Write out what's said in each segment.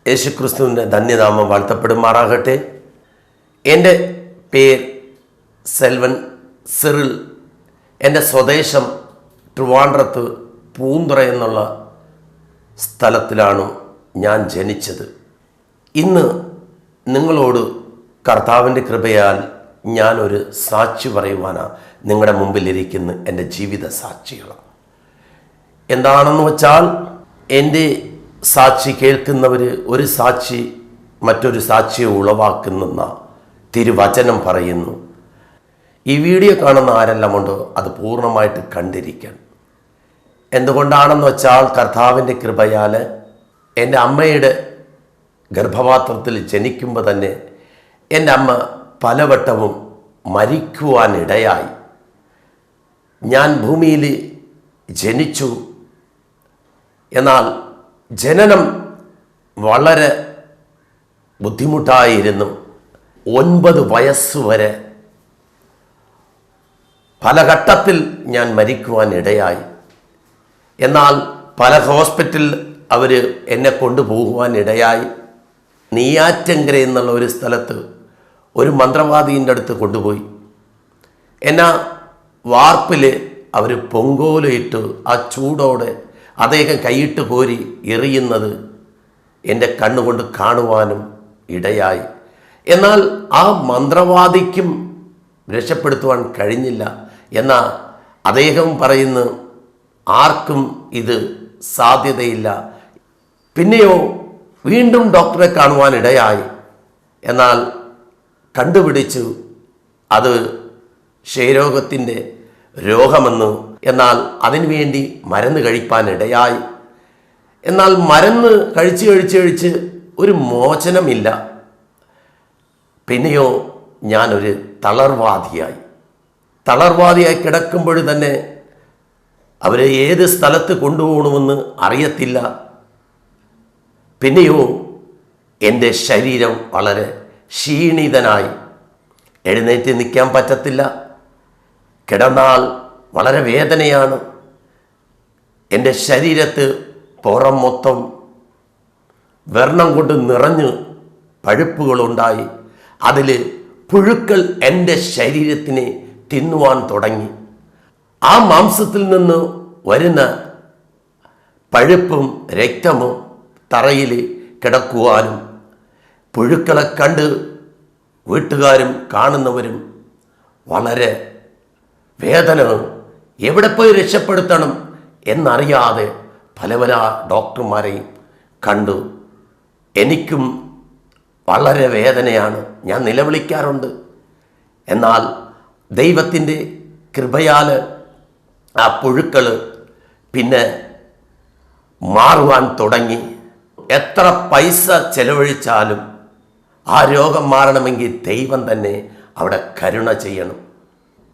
യേശുക്രിസ്തുവിൻ്റെ ധന്യനാമം വാഴ്ത്തപ്പെടുമാറാകട്ടെ. എൻ്റെ പേര് സെൽവൻ സിറിൽ. എൻ്റെ സ്വദേശം ട്രിവാൻഡ്രത്ത് പൂന്തുറ എന്നുള്ള സ്ഥലത്തിലാണ് ഞാൻ ജനിച്ചത്. ഇന്ന് നിങ്ങളോട് കർത്താവിൻ്റെ കൃപയാൽ ഞാനൊരു സാക്ഷി പറയുവാനാണ് നിങ്ങളുടെ മുമ്പിലിരിക്കുന്ന എൻ്റെ ജീവിത സാക്ഷികളാണ്. എന്താണെന്ന് വെച്ചാൽ, എൻ്റെ സാക്ഷി കേൾക്കുന്നവർ ഒരു സാക്ഷി മറ്റൊരു സാക്ഷിയെ ഉളവാക്കുന്ന തിരുവചനം പറയുന്നു. ഈ വീഡിയോ കാണുന്ന ആരെല്ലാം ഉണ്ടോ അത് പൂർണ്ണമായിട്ട് കണ്ടിരിക്കണം. എന്തുകൊണ്ടാണെന്ന് വെച്ചാൽ, കർത്താവിൻ്റെ കൃപയാൽ എൻ്റെ അമ്മയുടെ ഗർഭപാത്രത്തിൽ ജനിക്കുമ്പോൾ തന്നെ എൻ്റെ അമ്മ പലവട്ടവും മരിക്കുവാനിടയായി. ഞാൻ ഭൂമിയിൽ ജനിച്ചു. എന്നാൽ ജനനം വളരെ ബുദ്ധിമുട്ടായിരുന്നു. 9 വയസ്സുവരെ പല ഘട്ടത്തിൽ ഞാൻ മരിക്കുവാനിടയായി. എന്നാൽ പല ഹോസ്പിറ്റലിൽ അവർ എന്നെ കൊണ്ടുപോകുവാനിടയായി. നെയ്യാറ്റങ്കര എന്നുള്ള ഒരു സ്ഥലത്ത് ഒരു മന്ത്രവാദീൻ്റെ അടുത്ത് കൊണ്ടുപോയി. എന്നാ വാർപ്പിൽ അവർ പൊങ്കോലയിട്ട് ആ ചൂടോടെ അദ്ദേഹം കൈയിട്ട് കോരി എറിയുന്നത് എൻ്റെ കണ്ണുകൊണ്ട് കാണുവാനും ഇടയായി. എന്നാൽ ആ മന്ത്രവാദിക്കും രക്ഷപ്പെടുത്തുവാൻ കഴിഞ്ഞില്ല. എന്നാൽ അദ്ദേഹം പറയുന്നു, ആർക്കും ഇത് സാധ്യതയില്ല. പിന്നെയോ വീണ്ടും ഡോക്ടറെ കാണുവാനിടയായി. എന്നാൽ കണ്ടുപിടിച്ചു അത് ക്ഷയരോഗത്തിൻ്റെ രോഗമെന്ന്. എന്നാൽ അതിനുവേണ്ടി മരുന്ന് കഴിപ്പാനിടയായി. എന്നാൽ മരുന്ന് കഴിച്ച് ഒരു മോചനമില്ല. പിന്നെയോ ഞാനൊരു തളർവാദിയായി കിടക്കുമ്പോൾ തന്നെ അവരെ ഏത് സ്ഥലത്ത് കൊണ്ടുപോകണമെന്ന് അറിയത്തില്ല. പിന്നെയോ എൻ്റെ ശരീരം വളരെ ക്ഷീണിതനായി, എഴുന്നേറ്റ് നിൽക്കാൻ പറ്റത്തില്ല. കിടന്നാൽ വളരെ വേദനയാണ്. എൻ്റെ ശരീരത്ത് പുറം മൊത്തം വെർണം കൊണ്ട് നിറഞ്ഞ് പഴുപ്പുകളുണ്ടായി. അതിൽ പുഴുക്കൾ എൻ്റെ ശരീരത്തിനെ തിന്നുവാൻ തുടങ്ങി. ആ മാംസത്തിൽ നിന്ന് വരുന്ന പഴുപ്പും രക്തമും തറയിൽ കിടക്കുവാനും, പുഴുക്കളെ കണ്ട് വീട്ടുകാരും കാണുന്നവരും വളരെ വേദന, എവിടെ പോയി രക്ഷപ്പെടുത്തണം എന്നറിയാതെ പല ഡോക്ടർമാരെയും കണ്ടു. എനിക്കും വളരെ വേദനയാണ്, ഞാൻ നിലവിളിക്കാറുണ്ട്. എന്നാൽ ദൈവത്തിൻ്റെ കൃപയാൽ ആ പുഴുക്കൾ പിന്നെ മാറുവാൻ തുടങ്ങി. എത്ര പൈസ ചെലവഴിച്ചാലും ആ രോഗം മാറണമെങ്കിൽ ദൈവം തന്നെ അവിടെ കരുണ ചെയ്യണം.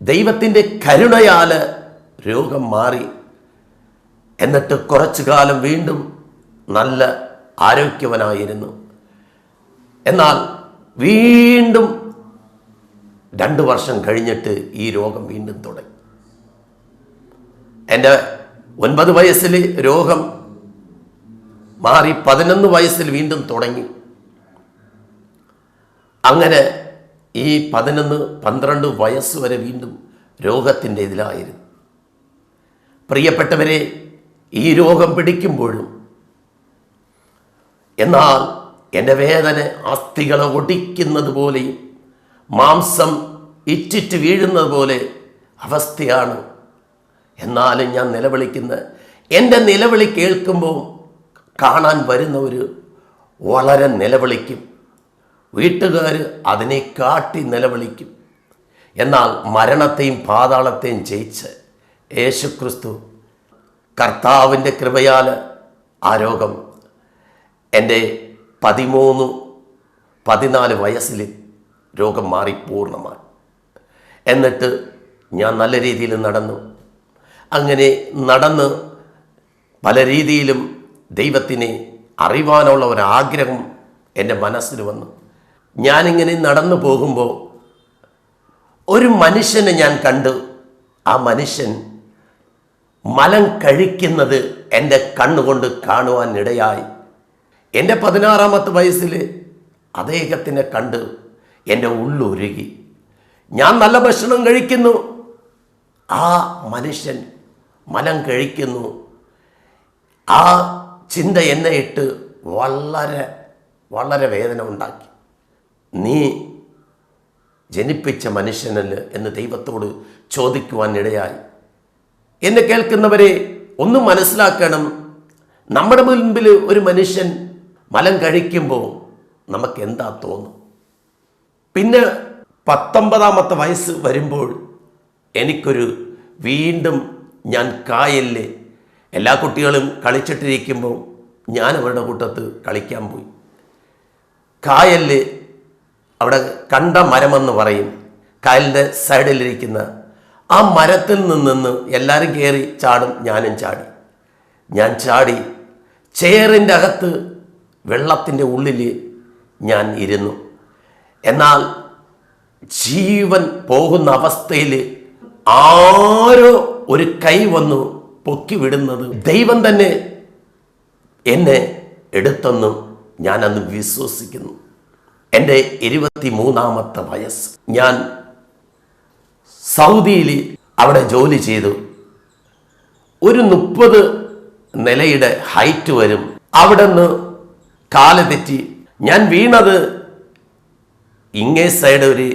ദൈവത്തിൻ്റെ കരുണയാൽ രോഗം മാറി. എന്നിട്ട് കുറച്ചു കാലം വീണ്ടും നല്ല ആരോഗ്യവനായിരുന്നു. എന്നാൽ വീണ്ടും 2 വർഷം കഴിഞ്ഞിട്ട് ഈ രോഗം വീണ്ടും തുടങ്ങി. എൻ്റെ 9 വയസ്സിൽ രോഗം മാറി 11 വയസ്സിൽ വീണ്ടും തുടങ്ങി. അങ്ങനെ ഈ 11-12 വയസ്സ് വരെ വീണ്ടും രോഗത്തിൻ്റെ ഇതിലായിരുന്നു. പ്രിയപ്പെട്ടവരെ, ഈ രോഗം പിടിക്കുമ്പോഴും എന്നാൽ എൻ്റെ വേദന അസ്ഥികളെ ഒടിക്കുന്നത് പോലെയും മാംസം ഇറ്റിറ്റ് വീഴുന്നത് പോലെ അവസ്ഥയാണ്. എന്നാലും ഞാൻ എൻ്റെ നിലവിളി കേൾക്കുമ്പോൾ കാണാൻ വരുന്നവർ വളരെ നിലവിളിക്കും. വീട്ടുകാർ അതിനെ കാട്ടി നിലവിളിക്കും. എന്നാൽ മരണത്തെയും പാതാളത്തെയും ജയിച്ച് യേശുക്രിസ്തു കർത്താവിൻ്റെ കൃപയാൽ ആ രോഗം എൻ്റെ 13-14 വയസ്സിൽ രോഗം മാറി പൂർണ്ണമായി. എന്നിട്ട് ഞാൻ നല്ല രീതിയിൽ നടന്നു. അങ്ങനെ നടന്ന് പല രീതിയിലും ദൈവത്തിനെ അറിവാനുള്ള ഒരാഗ്രഹം എൻ്റെ മനസ്സിൽ വന്നു. ഞാനിങ്ങനെ നടന്നു പോകുമ്പോൾ ഒരു മനുഷ്യനെ ഞാൻ കണ്ടു. ആ മനുഷ്യൻ മലം കഴിക്കുന്നത് എൻ്റെ കണ്ണുകൊണ്ട് കാണുവാൻ ഇടയായി. എൻ്റെ 16-ാമത്തെ വയസ്സിൽ അദ്ദേഹത്തിനെ കണ്ട് എൻ്റെ ഉള്ളുരുകി. ഞാൻ നല്ല ഭക്ഷണം കഴിക്കുന്നു, ആ മനുഷ്യൻ മലം കഴിക്കുന്നു. ആ ചിന്ത എന്നെ ഇട്ട് വളരെ വളരെ വേദന ഉണ്ടാക്കി. നീ ജനിപ്പിച്ച മനുഷ്യനല്ല എന്ന് ദൈവത്തോട് ചോദിക്കുവാൻ ഇടയായി. എന്നെ കേൾക്കുന്നവരെ ഒന്ന് മനസ്സിലാക്കണം, നമ്മുടെ മുൻപിൽ ഒരു മനുഷ്യൻ മലം കഴിക്കുമ്പോൾ നമുക്ക് എന്താ തോന്നും? പിന്നെ 19-ാമത്തെ വയസ്സ് വരുമ്പോൾ എനിക്കൊരു വീണ്ടും ഞാൻ കായലിൽ എല്ലാ കുട്ടികളും കളിച്ചിട്ടിരിക്കുമ്പോൾ ഞാൻ അവരുടെ കൂട്ടത്ത് കളിക്കാൻ പോയി. കായലിൽ അവിടെ കണ്ട മരമെന്ന് പറയും, കായലിൻ്റെ സൈഡിലിരിക്കുന്ന ആ മരത്തിൽ നിന്ന് എല്ലാവരും കയറി ചാടും, ഞാനും ചാടി. ഞാൻ ചാടി ചെയറിൻ്റെ അകത്ത് വെള്ളത്തിൻ്റെ ഉള്ളിൽ ഞാൻ ഇരുന്നു. എന്നാൽ ജീവൻ പോകുന്ന അവസ്ഥയിൽ ആരോ ഒരു കൈ വന്നു പൊക്കി വിടുന്നത് ദൈവം തന്നെ എന്നെ എടുത്തെന്ന് ഞാനന്ന് വിശ്വസിക്കുന്നു. എൻ്റെ 23-ാമത്തെ വയസ്സ് ഞാൻ സൗദിയിൽ അവിടെ ജോലി ചെയ്തു. ഒരു 30 നിലയുടെ ഹൈറ്റ് വരും. അവിടെ നിന്ന് കാല് തെറ്റി ഞാൻ വീണത് ഇങ്ങേ സൈഡ് ഒരു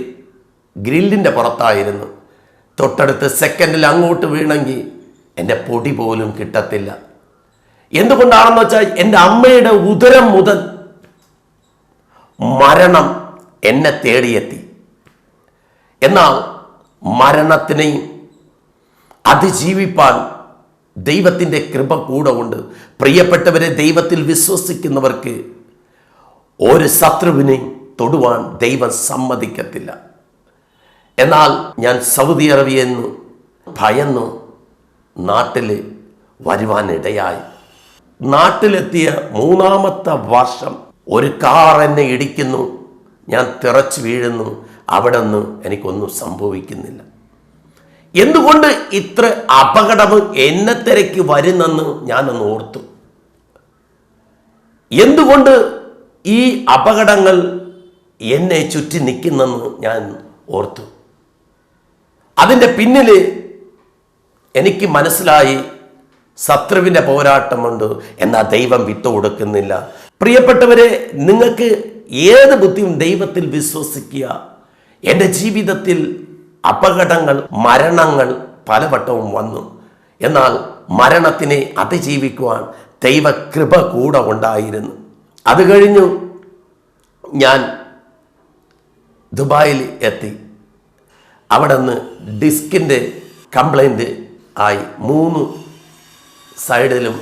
ഗ്രില്ലിൻ്റെ പുറത്തായിരുന്നു. തൊട്ടടുത്ത് സെക്കൻഡിൽ അങ്ങോട്ട് വീണെങ്കിൽ എൻ്റെ പൊടി പോലും കിട്ടത്തില്ല. എന്തുകൊണ്ടാണെന്ന് വെച്ചാൽ എൻ്റെ അമ്മയുടെ ഉദരം മുതൽ മരണം എന്നെ തേടിയെത്തി. എന്നാൽ മരണത്തിനെയും അതിജീവിപ്പാൻ ദൈവത്തിൻ്റെ കൃപ കൂടെ ഉണ്ട്. പ്രിയപ്പെട്ടവരെ, ദൈവത്തിൽ വിശ്വസിക്കുന്നവർക്ക് ഒരു ശത്രുവിനെയും തൊടുവാൻ ദൈവം സമ്മതിക്കത്തില്ല. എന്നാൽ ഞാൻ സൗദി അറേബ്യയെന്ന് ഭയന്നു നാട്ടിൽ വരുവാനിടയായി. നാട്ടിലെത്തിയ 3-ാമത്തെ വർഷം ഒരു കാർ എന്നെ ഇടിക്കുന്നു, ഞാൻ തിറച്ചു വീഴുന്നു. അവിടെ നിന്ന് എനിക്കൊന്നും സംഭവിക്കുന്നില്ല. എന്തുകൊണ്ട് ഇത്ര അപകടം എന്നെ തിരക്കി വരുന്നെന്ന് ഞാനൊന്ന് ഓർത്തു. എന്തുകൊണ്ട് ഈ അപകടങ്ങൾ എന്നെ ചുറ്റി നിൽക്കുന്നെന്ന് ഞാൻ ഓർത്തു. അതിൻ്റെ പിന്നിൽ എനിക്ക് മനസ്സിലായി, ശത്രുവിൻ്റെ പോരാട്ടമുണ്ട്, എന്നാൽ ദൈവം വിട്ടുകൊടുക്കുന്നില്ല. പ്രിയപ്പെട്ടവരെ, നിങ്ങൾക്ക് ഏത് ബുദ്ധിയും ദൈവത്തിൽ വിശ്വസിക്കുക. എൻ്റെ ജീവിതത്തിൽ അപകടങ്ങൾ, മരണങ്ങൾ പലവട്ടവും വന്നു. എന്നാൽ മരണത്തിനെ അതിജീവിക്കുവാൻ ദൈവകൃപ കൂടെ ഉണ്ടായിരുന്നു. അത് കഴിഞ്ഞു ഞാൻ ദുബായിൽ എത്തി. അവിടെ നിന്ന് ഡിസ്കിൻ്റെ കംപ്ലൈൻറ്റ് ആയി. 3 സൈഡിലും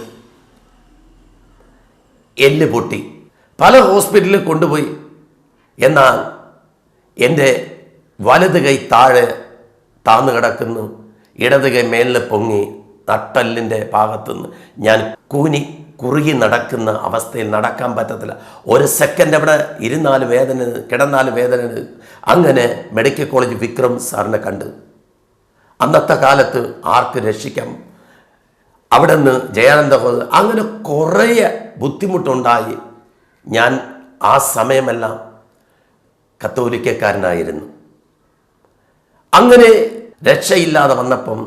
എല്ല് പൊട്ടി. പല ഹോസ്പിറ്റലിൽ കൊണ്ടുപോയി. എന്നാൽ എൻ്റെ വലത് കൈ താഴെ താന്നു കിടക്കുന്നു, ഇടത് കൈ മേലിൽ പൊങ്ങി നട്ടെല്ലിൻ്റെ ഭാഗത്തുനിന്ന് ഞാൻ കുറുകി നടക്കുന്ന അവസ്ഥയിൽ നടക്കാൻ പറ്റത്തില്ല. ഒരു സെക്കൻഡ് അവിടെ ഇരുന്നാലും വേദന, കിടന്നാലും വേദന. അങ്ങനെ മെഡിക്കൽ കോളേജ് വിക്രം സാറിനെ കണ്ട്. അന്നത്തെ കാലത്ത് ആർക്ക് രക്ഷിക്കാം? അവിടെ നിന്ന് ജയാനന്ദ, അങ്ങനെ കുറേ ബുദ്ധിമുട്ടുണ്ടായി. ഞാൻ ആ സമയമെല്ലാം കത്തോലിക്കക്കാരനായിരുന്നു. അങ്ങനെ രക്ഷയില്ലാതെ വന്നപ്പം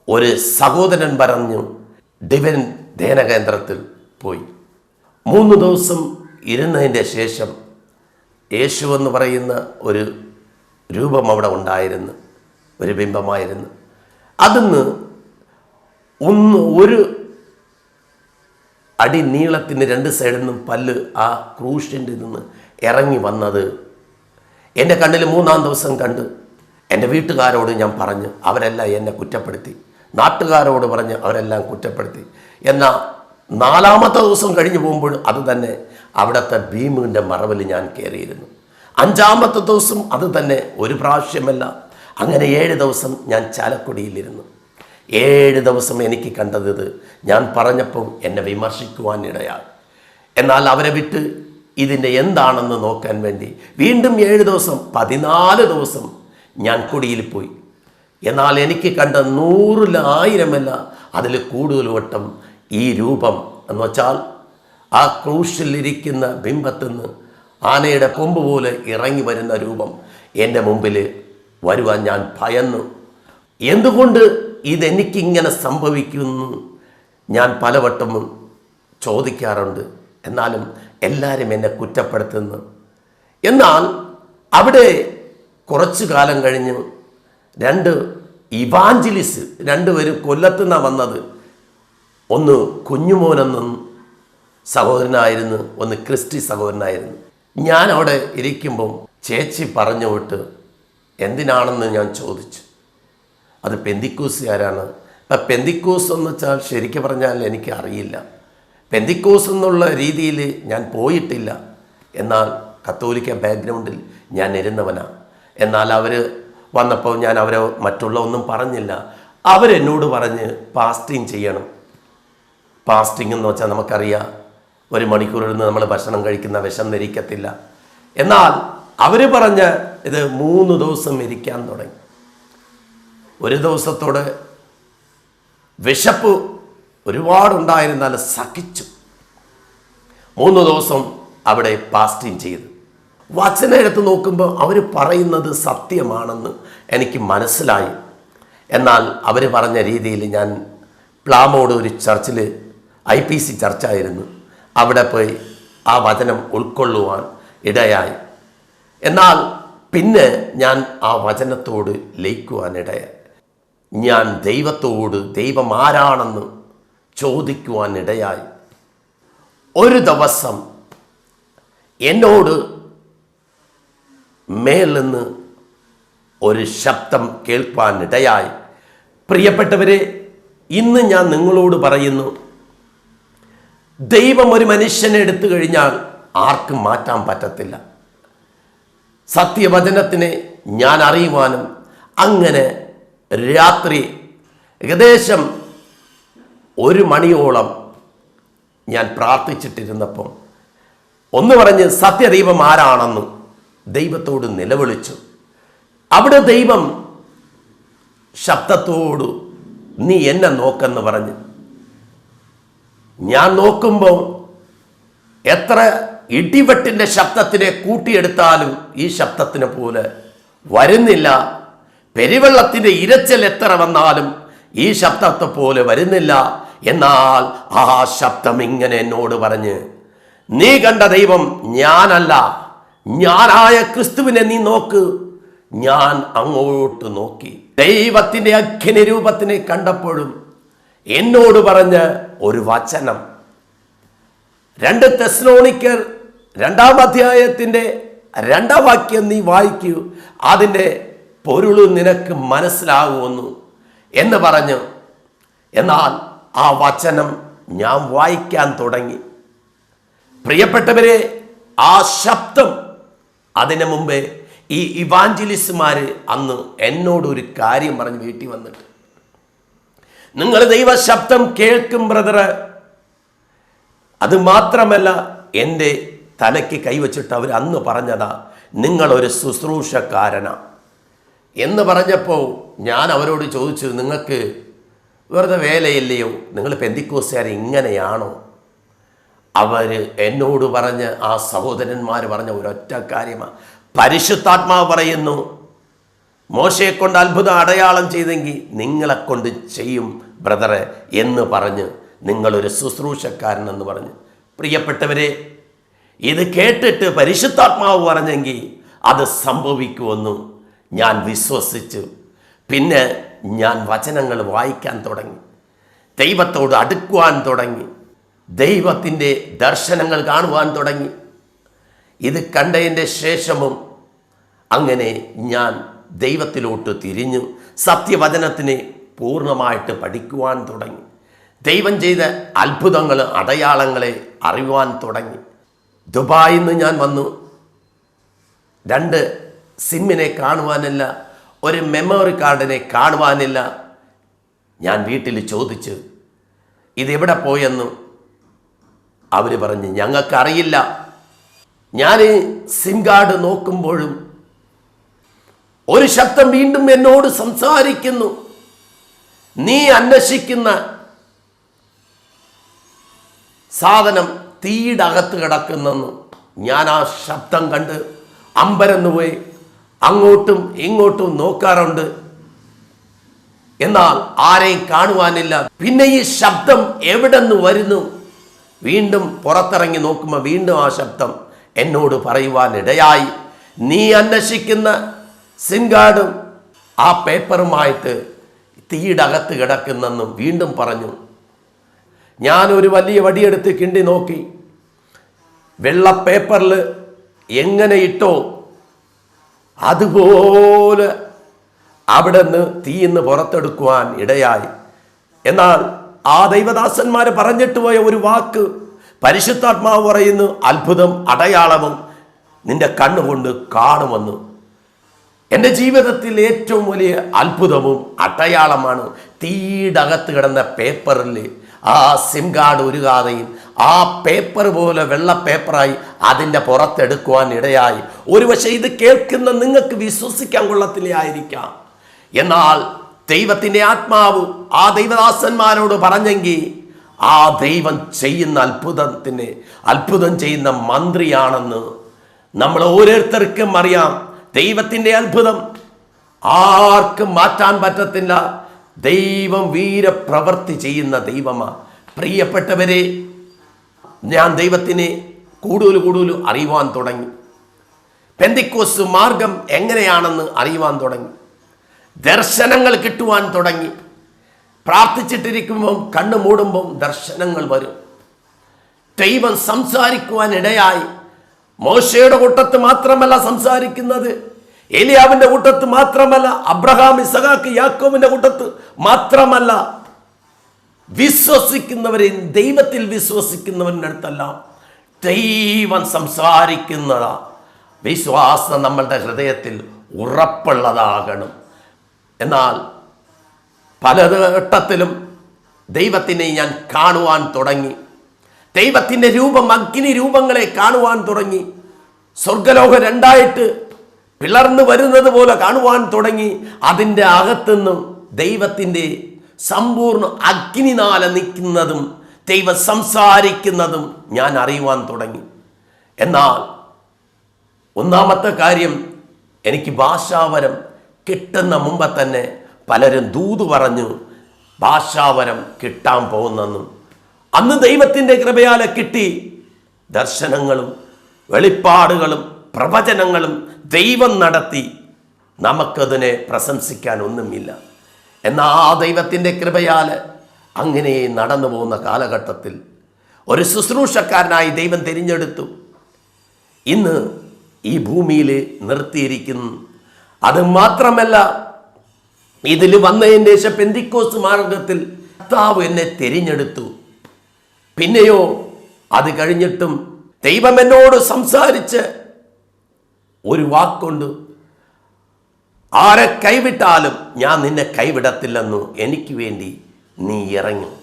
ഒരു സഹോദരൻ പറഞ്ഞു ഡിവൈൻ ധ്യാന കേന്ദ്രത്തിൽ പോയി. 3 ദിവസം ഇരുന്നതിൻ്റെ ശേഷം യേശു എന്ന് പറയുന്ന ഒരു രൂപം അവിടെ ഉണ്ടായിരുന്നു, ഒരു ബിംബമായിരുന്നു. അതിന്ന് ഒരു അടി നീളത്തിന് 2 സൈഡിൽ നിന്നും പല്ല് ആ ക്രൂശിൻ്റെ നിന്ന് ഇറങ്ങി വന്നത് എൻ്റെ കണ്ണിൽ 3-ാം ദിവസം കണ്ട്. എൻ്റെ വീട്ടുകാരോട് ഞാൻ പറഞ്ഞു, അവരെല്ലാം എന്നെ കുറ്റപ്പെടുത്തി. നാട്ടുകാരോട് പറഞ്ഞ് അവരെല്ലാം കുറ്റപ്പെടുത്തി. എന്നാൽ 4-ാമത്തെ ദിവസം കഴിഞ്ഞ് പോകുമ്പോൾ അത് തന്നെ അവിടുത്തെ ഭീമിൻ്റെ മറവിൽ ഞാൻ കയറിയിരുന്നു. 5-ാമത്തെ ദിവസം അത് തന്നെ, ഒരു പ്രാവശ്യമല്ല, അങ്ങനെ 7 ദിവസം ഞാൻ ചാലക്കുടിയിലിരുന്നു. 7 ദിവസം എനിക്ക് കണ്ടത് ഇത്. ഞാൻ പറഞ്ഞപ്പോൾ എന്നെ വിമർശിക്കുവാനിടയായി. എന്നാൽ അവരെ വിട്ട് ഇതിൻ്റെ എന്താണെന്ന് നോക്കാൻ വേണ്ടി വീണ്ടും 7 ദിവസം 14 ദിവസം ഞാൻ കുടിയിൽ പോയി. എന്നാൽ എനിക്ക് കണ്ട 100-ൽ 1000 അതിൽ കൂടുതൽ വട്ടം ഈ രൂപം എന്ന് വെച്ചാൽ ആ ക്രൂശിലിരിക്കുന്ന ബിംബത്തിൽ നിന്ന് ആനയുടെ കൊമ്പ് പോലെ ഇറങ്ങി വരുന്ന രൂപം എൻ്റെ മുമ്പിൽ വരുവാൻ ഞാൻ ഭയന്നു. എന്തുകൊണ്ട് ഇതെനിക്കിങ്ങനെ സംഭവിക്കുന്നു ഞാൻ പലവട്ടം ചോദിക്കാറുണ്ട്. എന്നാലും എല്ലാവരും എന്നെ കുറ്റപ്പെടുത്തുന്നു. എന്നാൽ അവിടെ കുറച്ചു കാലം കഴിഞ്ഞ് രണ്ട് ഇവാഞ്ചലിസ്റ്റ് രണ്ടുപേരും കൊല്ലത്തുനിന്നാണ് വന്നത്. ഒന്ന് കുഞ്ഞുമോനെന്നും സഹോദരനായിരുന്നു, ഒന്ന് ക്രിസ്റ്റി സഹോദരനായിരുന്നു. ഞാൻ അവിടെ ഇരിക്കുമ്പം ചേച്ചി പറഞ്ഞു വിട്ട് എന്തിനാണെന്ന് ഞാൻ ചോദിച്ചു. അത് പെന്തിക്കൂസുകാരാണ്. അപ്പം പെന്തിക്കൂസ് എന്ന് വെച്ചാൽ ശരിക്കും പറഞ്ഞാൽ എനിക്ക് അറിയില്ല. പെന്തിക്കൂസ് എന്നുള്ള രീതിയിൽ ഞാൻ പോയിട്ടില്ല. എന്നാൽ കത്തോലിക്ക ബാക്ക്ഗ്രൗണ്ടിൽ ഞാൻ ഇരുന്നവനാണ്. എന്നാൽ അവർ വന്നപ്പോൾ ഞാൻ അവരെ മറ്റുള്ള ഒന്നും പറഞ്ഞില്ല. അവരെന്നോട് പറഞ്ഞ് ഫാസ്റ്റിംഗ് ചെയ്യണം. ഫാസ്റ്റിംഗ് എന്ന് വെച്ചാൽ നമുക്കറിയാം, 1 മണിക്കൂർ ഇരുന്ന് നമ്മൾ ഭക്ഷണം കഴിക്കുന്ന വിഷം ഇരിക്കത്തില്ല. എന്നാൽ അവർ പറഞ്ഞ ഇത് 3 ദിവസം ഇരിക്കാൻ തുടങ്ങി. ഒരു ദിവസത്തോടെ വിശപ്പ് ഒരുപാടുണ്ടായിരുന്നാൽ സഹിച്ചു 3 ദിവസം അവിടെ ഫാസ്റ്റിംഗ് ചെയ്തു. വചനം എടുത്ത് നോക്കുമ്പോൾ അവർ പറയുന്നത് സത്യമാണെന്ന് എനിക്ക് മനസ്സിലായി. എന്നാൽ അവർ പറഞ്ഞ രീതിയിൽ ഞാൻ പ്ലാമോട് ഒരു ചർച്ചിൽ IPC ചർച്ചായിരുന്നു, അവിടെ പോയി ആ വചനം ഉൾക്കൊള്ളുവാൻ ഇടയായി. എന്നാൽ പിന്നെ ഞാൻ ആ വചനത്തോട് ലയിക്കുവാൻ ഇടയായി. ഞാൻ ദൈവത്തോട് ദൈവം ആരാണെന്ന് ചോദിക്കുവാൻ ഇടയായി. ഒരു ദിവസം എന്നോട് മേൽ നിന്ന് ഒരു ശബ്ദം കേൾപ്പാൻ ഇടയായി. പ്രിയപ്പെട്ടവരെ, ഇന്ന് ഞാൻ നിങ്ങളോട് പറയുന്നു, ദൈവം ഒരു മനുഷ്യനെ എടുത്തു കഴിഞ്ഞാൽ ആർക്കും മാറ്റാൻ പറ്റത്തില്ല. സത്യവചനത്തിനെ ഞാൻ അറിയുവാനും അങ്ങനെ രാത്രി ഏകദേശം 1 മണിയോളം ഞാൻ പ്രാർത്ഥിച്ചിട്ടിരുന്നപ്പം ഒന്ന് പറഞ്ഞ് സത്യദൈവം ആരാണെന്ന് ദൈവത്തോട് നിലവിളിച്ചു. അവിടെ ദൈവം ശബ്ദത്തോട് നീ എന്നെ നോക്കെന്ന് പറഞ്ഞ് ഞാൻ നോക്കുമ്പോൾ എത്ര ഇടിവെട്ടിൻ്റെ ശബ്ദത്തിനെ കൂട്ടിയെടുത്താലും ഈ ശബ്ദത്തിനെ പോലെ വരുന്നില്ല. പെരുവെള്ളത്തിൻ്റെ ഇരച്ചൽ എത്ര വന്നാലും ഈ ശബ്ദത്തെ പോലെ വരുന്നില്ല. എന്നാൽ ആ ശബ്ദം ഇങ്ങനെ എന്നോട് പറഞ്ഞ്, നീ കണ്ട ദൈവം ഞാനല്ല, ഞാനായ ക്രിസ്തുവിനെ നീ നോക്ക്. ഞാൻ അങ്ങോട്ട് നോക്കി ദൈവത്തിൻ്റെ അഗ്നി രൂപത്തിനെ കണ്ടപ്പോഴും എന്നോട് പറഞ്ഞ ഒരു വചനം, 2 തെസ്സലോനിക്കർ 2-ാം അധ്യായത്തിൻ്റെ 2-ാം വാക്യം നീ വായിക്കൂ, അതിൻ്റെ പൊരുൾ നിനക്ക് മനസ്സിലാകുമെന്നു എന്ന് പറഞ്ഞു. എന്നാൽ ആ വചനം ഞാൻ വായിക്കാൻ തുടങ്ങി. പ്രിയപ്പെട്ടവരെ, ആ ശബ്ദം, അതിനു മുമ്പേ ഈ ഇവാഞ്ചലിസ്റ്റുമാർ അന്ന് എന്നോടൊരു കാര്യം പറഞ്ഞ് വീട്ടിൽ വന്നിട്ട്, നിങ്ങൾ ദൈവ ശബ്ദം കേൾക്കും ബ്രദറ്. അത് മാത്രമല്ല, എൻ്റെ തലയ്ക്ക് കൈവച്ചിട്ട് അവർ അന്ന് പറഞ്ഞതാ, നിങ്ങളൊരു ശുശ്രൂഷക്കാരനാ എന്ന് പറഞ്ഞപ്പോൾ ഞാൻ അവരോട് ചോദിച്ചു, നിങ്ങൾക്ക് വെറുതെ വേലയില്ലയോ? നിങ്ങൾ പെന്തിക്കോസ്തുകാർ ഇങ്ങനെയാണോ? അവർ എന്നോട് പറഞ്ഞ്, ആ സഹോദരന്മാർ പറഞ്ഞ ഒരൊറ്റ കാര്യമാണ്, പരിശുദ്ധാത്മാവ് പറയുന്നു, മോശയെ കൊണ്ട് അത്ഭുത അടയാളം ചെയ്തെങ്കിൽ നിങ്ങളെക്കൊണ്ട് ചെയ്യും ബ്രദറെ എന്ന് പറഞ്ഞ്, നിങ്ങളൊരു ശുശ്രൂഷക്കാരനെന്ന് പറഞ്ഞ്. പ്രിയപ്പെട്ടവരെ, ഇത് കേട്ടിട്ട് പരിശുദ്ധാത്മാവ് പറഞ്ഞെങ്കിൽ അത് സംഭവിക്കുമെന്ന് ഞാൻ വിശ്വസിച്ചു. പിന്നെ ഞാൻ വചനങ്ങൾ വായിക്കാൻ തുടങ്ങി, ദൈവത്തോട് അടുക്കുവാൻ തുടങ്ങി, ദൈവത്തിൻ്റെ ദർശനങ്ങൾ കാണുവാൻ തുടങ്ങി. ഇത് കണ്ടതിൻ്റെ ശേഷവും അങ്ങനെ ഞാൻ ദൈവത്തിലോട്ട് തിരിഞ്ഞു, സത്യവചനത്തിനെ പൂർണ്ണമായിട്ട് പഠിക്കുവാൻ തുടങ്ങി. ദൈവം ചെയ്ത അത്ഭുതങ്ങൾ, അടയാളങ്ങളെ അറിയുവാൻ തുടങ്ങി. ദുബായിൽ നിന്ന് ഞാൻ വന്നു. 2 സിമ്മിനെ കാണുവാനില്ല, ഒരു മെമ്മറി കാർഡിനെ കാണുവാനില്ല. ഞാൻ വീട്ടിൽ ചോദിച്ചു, ഇതെവിടെ പോയെന്ന്. അവർ പറഞ്ഞ്, ഞങ്ങൾക്കറിയില്ല. ഞാൻ സിം കാർഡ് നോക്കുമ്പോഴും ഒരു ശബ്ദം വീണ്ടും എന്നോട് സംസാരിക്കുന്നു, നീ അന്വേഷിക്കുന്ന സാധനം തീയുടെ അകത്ത് കിടക്കുന്നെന്ന്. ഞാൻ ആ ശബ്ദം കണ്ട് അമ്പരന്ന് പോയി അങ്ങോട്ടും ഇങ്ങോട്ടും നോക്കാറുണ്ട്. എന്നാൽ ആരെയും കാണുവാനില്ല. പിന്നെ ഈ ശബ്ദം എവിടെ നിന്ന് വരുന്നു? വീണ്ടും പുറത്തിറങ്ങി നോക്കുമ്പോൾ വീണ്ടും ആ ശബ്ദം എന്നോട് പറയുവാൻ ഇടയായി, നീ അന്വേഷിക്കുന്ന സിം കാർഡും ആ പേപ്പറുമായിട്ട് തീയുടെ അകത്ത് കിടക്കുന്നെന്നും വീണ്ടും പറഞ്ഞു. ഞാനൊരു വലിയ വടിയെടുത്ത് കിണ്ടി നോക്കി. വെള്ള പേപ്പറിൽ എങ്ങനെ ഇട്ടോ അതുപോലെ അവിടെ നിന്ന് തീയിന്ന് പുറത്തെടുക്കുവാൻ ഇടയായി. എന്നാൽ ആ ദൈവദാസന്മാർ പറഞ്ഞിട്ട് പോയ ഒരു വാക്ക് പരിശുദ്ധാത്മാവ് പറയുന്നു, അത്ഭുതം അടയാളവും നിന്റെ കണ്ണുകൊണ്ട് കാണുമെന്ന്. എൻ്റെ ജീവിതത്തിൽ ഏറ്റവും വലിയ അത്ഭുതവും അടയാളമാണ് തീയുടെ അകത്ത് കിടന്ന പേപ്പറിൽ ആ സിം കാർഡ് ഉരുകാതെയും ആ പേപ്പർ പോലെ വെള്ള പേപ്പറായി അതിൻ്റെ പുറത്തെടുക്കുവാൻ ഇടയായി. ഒരുപക്ഷെ ഇത് കേൾക്കുന്ന നിങ്ങൾക്ക് വിശ്വസിക്കാൻ കൊള്ളത്തില്ലായിരിക്കാം. എന്നാൽ ദൈവത്തിൻ്റെ ആത്മാവ് ആ ദൈവദാസന്മാരോട് പറഞ്ഞെങ്കിൽ ആ ദൈവം ചെയ്യുന്ന അത്ഭുതം ചെയ്യുന്ന മന്ത്രിയാണെന്ന് നമ്മൾ ഓരോരുത്തർക്കും അറിയാം. ദൈവത്തിൻ്റെ അത്ഭുതം ആർക്കും മാറ്റാൻ പറ്റത്തില്ല. ദൈവം വീരപ്രവൃത്തി ചെയ്യുന്ന ദൈവമാണ്. പ്രിയപ്പെട്ടവരെ, ഞാൻ ദൈവത്തിനെ കൂടുതൽ അറിയുവാൻ തുടങ്ങി. പെന്തിക്കോസ്ത് മാർഗം എങ്ങനെയാണെന്ന് അറിയുവാൻ തുടങ്ങി. ദർശനങ്ങൾ കിട്ടുവാൻ തുടങ്ങി. പ്രാർത്ഥിച്ചിട്ടിരിക്കുമ്പം കണ്ണു മൂടുമ്പം ദർശനങ്ങൾ വരും. ദൈവം സംസാരിക്കുവാൻ ഇടയായി. മോശയുടെ കൂട്ടത്ത് മാത്രമല്ല സംസാരിക്കുന്നത്, ഏലിയാവിൻ്റെ കൂട്ടത്ത് മാത്രമല്ല, അബ്രഹാം, ഇസഹാക്ക്, യാക്കോബിൻ്റെ കൂട്ടത്ത് മാത്രമല്ല, വിശ്വസിക്കുന്നവരെയും ദൈവത്തിൽ വിശ്വസിക്കുന്നവരുടെ അടുത്തെല്ലാം ദൈവം സംസാരിക്കുന്നതാ. വിശ്വാസം നമ്മളുടെ ഹൃദയത്തിൽ ഉറപ്പുള്ളതാകണം. എന്നാൽ പലഘട്ടത്തിലും ദൈവത്തിനെ ഞാൻ കാണുവാൻ തുടങ്ങി. ദൈവത്തിൻ്റെ രൂപം, അഗ്നി രൂപങ്ങളെ കാണുവാൻ തുടങ്ങി. സ്വർഗലോകം രണ്ടായിട്ട് പിളർന്നു വരുന്നത് പോലെ കാണുവാൻ തുടങ്ങി. അതിൻ്റെ അകത്തുനിന്നും ദൈവത്തിൻ്റെ സമ്പൂർണ്ണ അഗ്നിനാല നിൽക്കുന്നതും ദൈവം സംസാരിക്കുന്നതും ഞാൻ അറിയുവാൻ തുടങ്ങി. എന്നാൽ ഒന്നാമത്തെ കാര്യം, എനിക്ക് ഭാഷാവരം കിട്ടുന്ന മുമ്പ് തന്നെ പലരും ദൂത് പറഞ്ഞു ഭാഷാവരം കിട്ടാൻ പോകുന്നെന്നും. അന്ന് ദൈവത്തിൻ്റെ കൃപയാലെ കിട്ടി. ദർശനങ്ങളും വെളിപ്പാടുകളും പ്രവചനങ്ങളും ദൈവം നടത്തി. നമുക്കതിനെ പ്രശംസിക്കാൻ ഒന്നുമില്ല. എന്നാൽ ആ ദൈവത്തിൻ്റെ കൃപയാൽ അങ്ങനെ നടന്നു പോകുന്ന കാലഘട്ടത്തിൽ ഒരു ശുശ്രൂഷക്കാരനായി ദൈവം തിരഞ്ഞെടുത്തു. ഇന്ന് ഈ ഭൂമിയിൽ നിർത്തിയിരിക്കുന്നു. അത് മാത്രമല്ല, ഇതിൽ വന്നതിൻ്റെ ശേഷം പെന്തിക്കോസ്ത് മാർഗത്തിൽ കർത്താവ് എന്നെ തിരഞ്ഞെടുത്തു. പിന്നെയോ അത് കഴിഞ്ഞിട്ടും ദൈവം എന്നോട് സംസാരിച്ച് ഒരു വാക്കുണ്ട്, ആരെ കൈവിട്ടാലും ഞാൻ നിന്നെ കൈവിടത്തില്ലെന്നു എനിക്ക് വേണ്ടി നീ ഇറങ്ങും.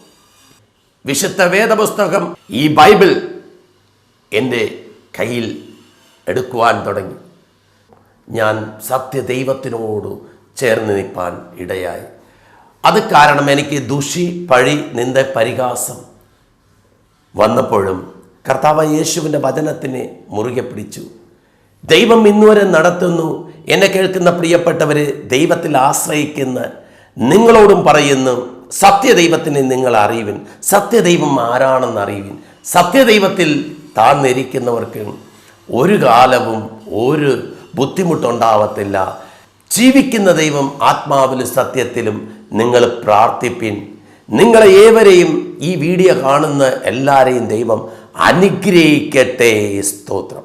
വിശുദ്ധ വേദപുസ്തകം, ഈ ബൈബിൾ എൻ്റെ കയ്യിൽ എടുക്കുവാൻ തുടങ്ങി. ഞാൻ സത്യദൈവത്തിനോട് ചേർന്ന് നിൽപ്പാൻ ഇടയായി. അത് കാരണം എനിക്ക് ദുഷി, പഴി, നിന്ദ, പരിഹാസം വന്നപ്പോഴും കർത്താവ് യേശുവിൻ്റെ വചനത്തിനെ മുറുകെ പിടിച്ചു. ദൈവം ഇന്നുവരെ നടത്തുന്നു. എന്നെ കേൾക്കുന്ന പ്രിയപ്പെട്ടവരെ, ദൈവത്തിൽ ആശ്രയിക്കുന്ന നിങ്ങളോടും പറയുന്നു, സത്യദൈവത്തിനെ നിങ്ങൾ അറിയുവിൻ. സത്യദൈവം ആരാണെന്ന് അറിയുവിൻ. സത്യദൈവത്തിൽ താഴ്ന്നിരിക്കുന്നവർക്ക് ഒരു കാലവും ഒരു ബുദ്ധിമുട്ടുണ്ടാവത്തില്ല. ജീവിക്കുന്ന ദൈവം ആത്മാവിലും സത്യത്തിലും നിങ്ങൾ പ്രാർത്ഥിപ്പിൻ. നിങ്ങളെ ഏവരെയും, ഈ വീഡിയോ കാണുന്ന എല്ലാവരെയും ദൈവം അനുഗ്രഹിക്കട്ടെ. സ്തോത്രം.